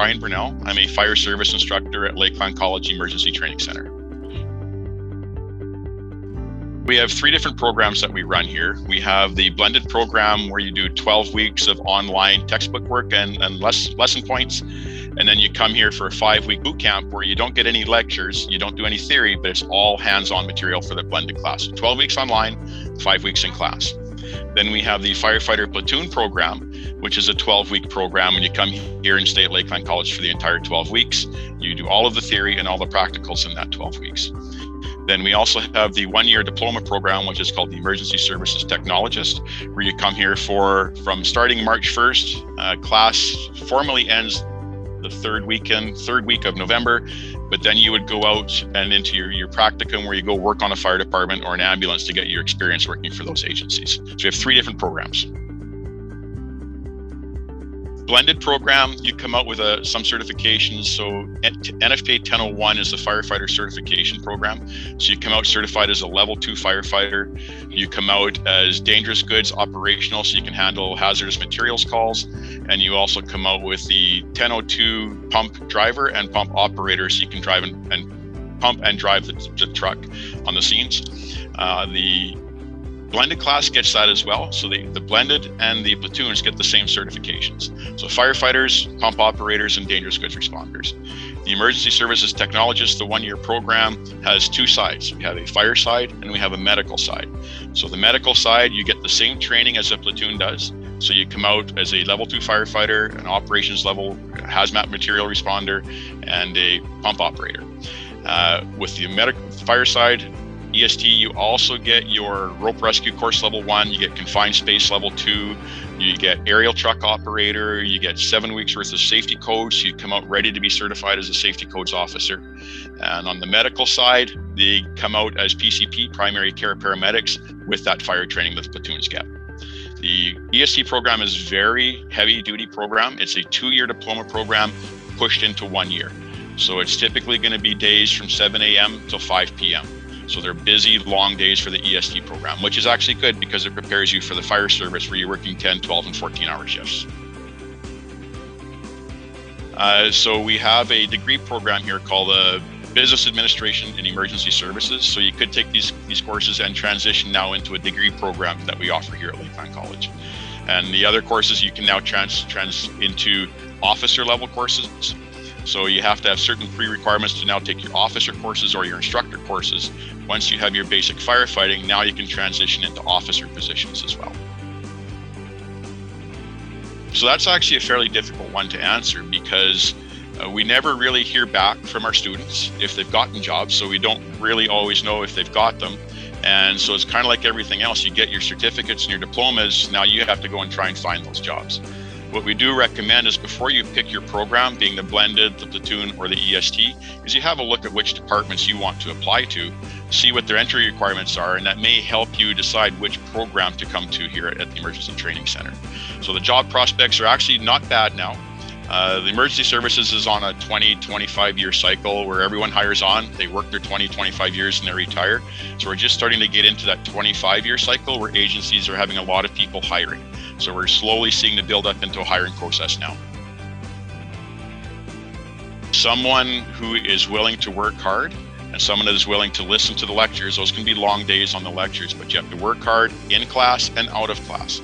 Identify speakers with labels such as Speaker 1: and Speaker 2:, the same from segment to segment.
Speaker 1: Brian Burnell. I'm a fire service instructor at Lakeland College Emergency Training Center. We have 3 different programs that we run here. We have the blended program where you do 12 weeks of online textbook work and lesson points. And then you come here for a 5-week boot camp where you don't get any lectures, you don't do any theory, but it's all hands-on material for the blended class. 12 weeks online, 5 weeks in class. Then we have the Firefighter Platoon program, which is a 12-week program, and you come here and stay at Lakeland College for the entire 12 weeks. You do all of the theory and all the practicals in that 12 weeks. Then we also have the 1-year diploma program, which is called the Emergency Services Technologist, where you come here from starting March 1st. Class formally ends the third week of November, but then you would go out and into your practicum where you go work on a fire department or an ambulance to get your experience working for those agencies. So we have 3 different programs. Blended program, you come out with some certifications. So NFPA 1001 is the firefighter certification program. So you come out certified as a level 2 firefighter. You come out as dangerous goods operational, so you can handle hazardous materials calls. And you also come out with the 1002 pump driver and pump operator, so you can drive and pump and drive the truck on the scenes. The blended class gets that as well. So the blended and the platoons get the same certifications. So firefighters, pump operators, and dangerous goods responders. The Emergency Services Technologist, the 1-year program, has 2 sides. We have a fire side and we have a medical side. So the medical side, you get the same training as a platoon does. So you come out as a level 2 firefighter, an operations level hazmat material responder, and a pump operator. With the medical fire side, EST, you also get your rope rescue course level 1, you get confined space level 2, you get aerial truck operator, you get 7 weeks worth of safety codes, so you come out ready to be certified as a safety codes officer. And on the medical side, they come out as PCP, primary care paramedics, with that fire training that the platoons get. The EST program is very heavy duty program. It's a 2-year diploma program pushed into 1 year. So it's typically going to be days from 7 a.m. till 5 p.m. So they're busy, long days for the EST program, which is actually good because it prepares you for the fire service where you're working 10, 12, and 14-hour shifts. So we have a degree program here called Business Administration in Emergency Services. So you could take these courses and transition now into a degree program that we offer here at Lakeland College. And the other courses you can now trans into officer level courses. So you have to have certain pre-requirements to now take your officer courses or your instructor courses. Once you have your basic firefighting, now you can transition into officer positions as well. So that's actually a fairly difficult one to answer because we never really hear back from our students if they've gotten jobs, so we don't really always know if they've got them. And so it's kind of like everything else. You get your certificates and your diplomas, now you have to go and try and find those jobs. What we do recommend is before you pick your program, being the blended, the platoon, or the EST, is you have a look at which departments you want to apply to, see what their entry requirements are, and that may help you decide which program to come to here at the Emergency Training Center. So the job prospects are actually not bad now. The emergency services is on a 20-25 year cycle where everyone hires on, they work their 20-25 years and they retire. So we're just starting to get into that 25-year cycle where agencies are having a lot of people hiring. So we're slowly seeing the build up into a hiring process now. Someone who is willing to work hard and someone that is willing to listen to the lectures, those can be long days on the lectures, but you have to work hard in class and out of class.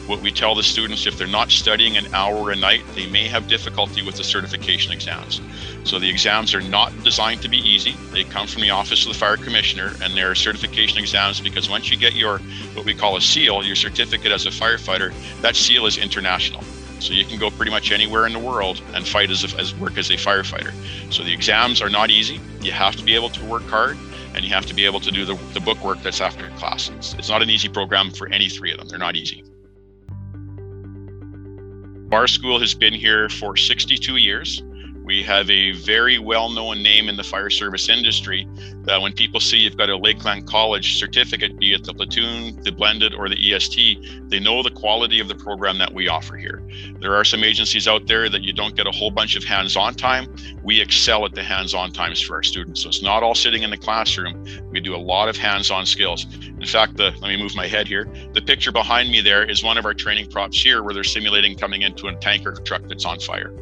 Speaker 1: What we tell the students, if they're not studying an hour a night, they may have difficulty with the certification exams. So the exams are not designed to be easy. They come from the Office of the Fire Commissioner, and they're certification exams because once you get your, what we call a seal, your certificate as a firefighter, that seal is international. So you can go pretty much anywhere in the world and fight work as a firefighter. So the exams are not easy. You have to be able to work hard, and you have to be able to do the book work that's after class. It's not an easy program for any 3 of them. They're not easy. Our school has been here for 62 years. We have a very well-known name in the fire service industry that when people see you've got a Lakeland College certificate, be it the platoon, the blended, or the EST, they know the quality of the program that we offer here. There are some agencies out there that you don't get a whole bunch of hands-on time. We excel at the hands-on times for our students. So it's not all sitting in the classroom. We do a lot of hands-on skills. In fact, let me move my head here. The picture behind me there is one of our training props here where they're simulating coming into a tanker truck that's on fire.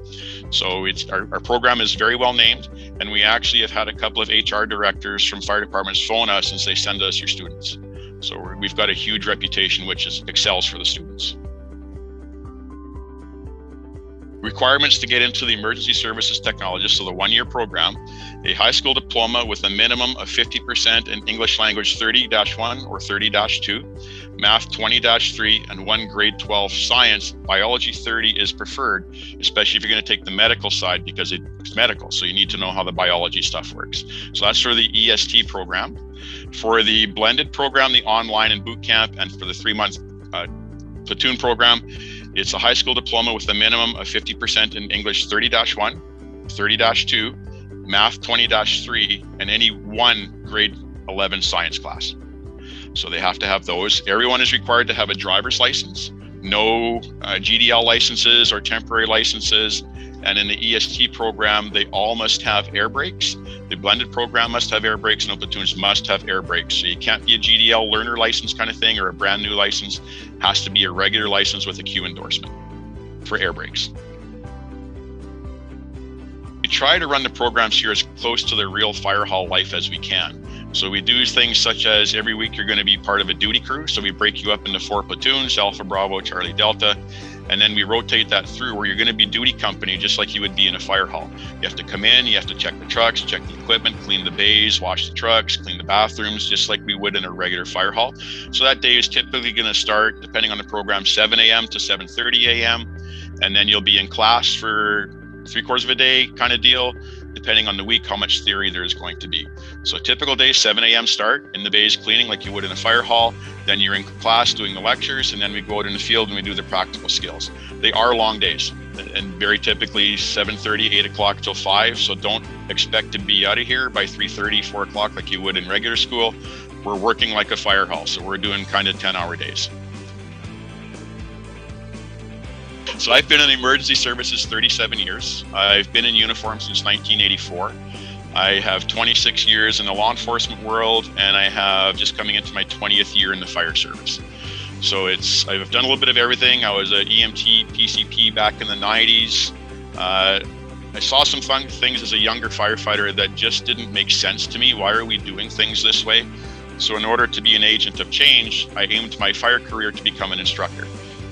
Speaker 1: So our program is very well named, and we actually have had a couple of HR directors from fire departments phone us and say, send us your students. So we've got a huge reputation, which excels for the students. Requirements to get into the Emergency Services Technologist, so the one-year program: a high school diploma with a minimum of 50% in English Language 30-1 or 30-2, Math 20-3, and 1 grade 12 Science. Biology 30 is preferred, especially if you're going to take the medical side, because it's medical, so you need to know how the biology stuff works. So that's for the EST program. For the blended program, the online and boot camp, and for the 3-month platoon program, it's a high school diploma with a minimum of 50% in English 30-1, 30-2, Math 20-3, and any 1 grade 11 science class. So they have to have those. Everyone is required to have a driver's license, no GDL licenses or temporary licenses. And in the EST program, they all must have air brakes. The blended program must have air brakes. No platoons must have air brakes. So you can't be a GDL learner license kind of thing or a brand new license. It has to be a regular license with a Q endorsement for air brakes. We try to run the programs here as close to the real fire hall life as we can. So we do things such as every week you're going to be part of a duty crew. So we break you up into 4 platoons, Alpha, Bravo, Charlie, Delta. And then we rotate that through where you're going to be duty company, just like you would be in a fire hall. You have to come in, you have to check the trucks, check the equipment, clean the bays, wash the trucks, clean the bathrooms, just like we would in a regular fire hall. So that day is typically going to start, depending on the program, 7 a.m. to 7:30 a.m. And then you'll be in class for 3/4 of a day kind of deal, depending on the week, how much theory there is going to be. So a typical day, 7 a.m. start in the bays cleaning like you would in a fire hall. Then you're in class doing the lectures, and then we go out in the field and we do the practical skills. They are long days, and very typically 7:30, 8 o'clock till 5. So don't expect to be out of here by 3:30, 4 o'clock like you would in regular school. We're working like a fire hall, so we're doing kind of 10-hour days. So I've been in emergency services 37 years. I've been in uniform since 1984. I have 26 years in the law enforcement world, and I have just coming into my 20th year in the fire service. So I've done a little bit of everything. I was an EMT, PCP back in the 90s. I saw some fun things as a younger firefighter that just didn't make sense to me. Why are we doing things this way? So in order to be an agent of change, I aimed my fire career to become an instructor.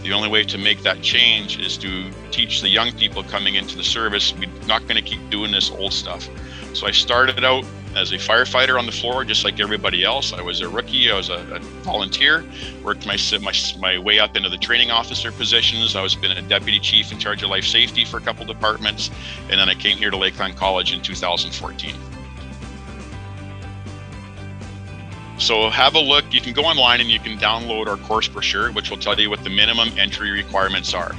Speaker 1: The only way to make that change is to teach the young people coming into the service, we're not going to keep doing this old stuff. So I started out as a firefighter on the floor, just like everybody else. I was a rookie, I was a volunteer, worked my way up into the training officer positions. I was been a deputy chief in charge of life safety for a couple departments. And then I came here to Lakeland College in 2014. So have a look. You can go online and you can download our course brochure, which will tell you what the minimum entry requirements are.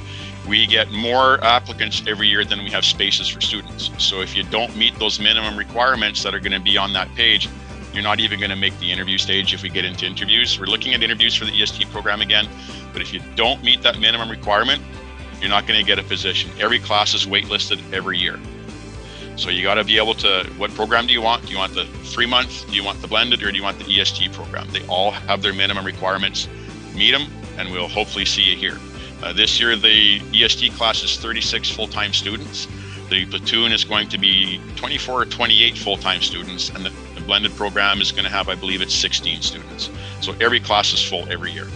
Speaker 1: We get more applicants every year than we have spaces for students. So if you don't meet those minimum requirements that are going to be on that page, you're not even going to make the interview stage if we get into interviews. We're looking at interviews for the EST program again, but if you don't meet that minimum requirement, you're not going to get a position. Every class is waitlisted every year. So you got to be able to, what program do you want? Do you want the 3-month? Do you want the blended, or do you want the EST program? They all have their minimum requirements. Meet them, and we'll hopefully see you here. This year, the EST class is 36 full-time students. The platoon is going to be 24 or 28 full-time students, and the blended program is going to have, I believe it's 16 students. So every class is full every year.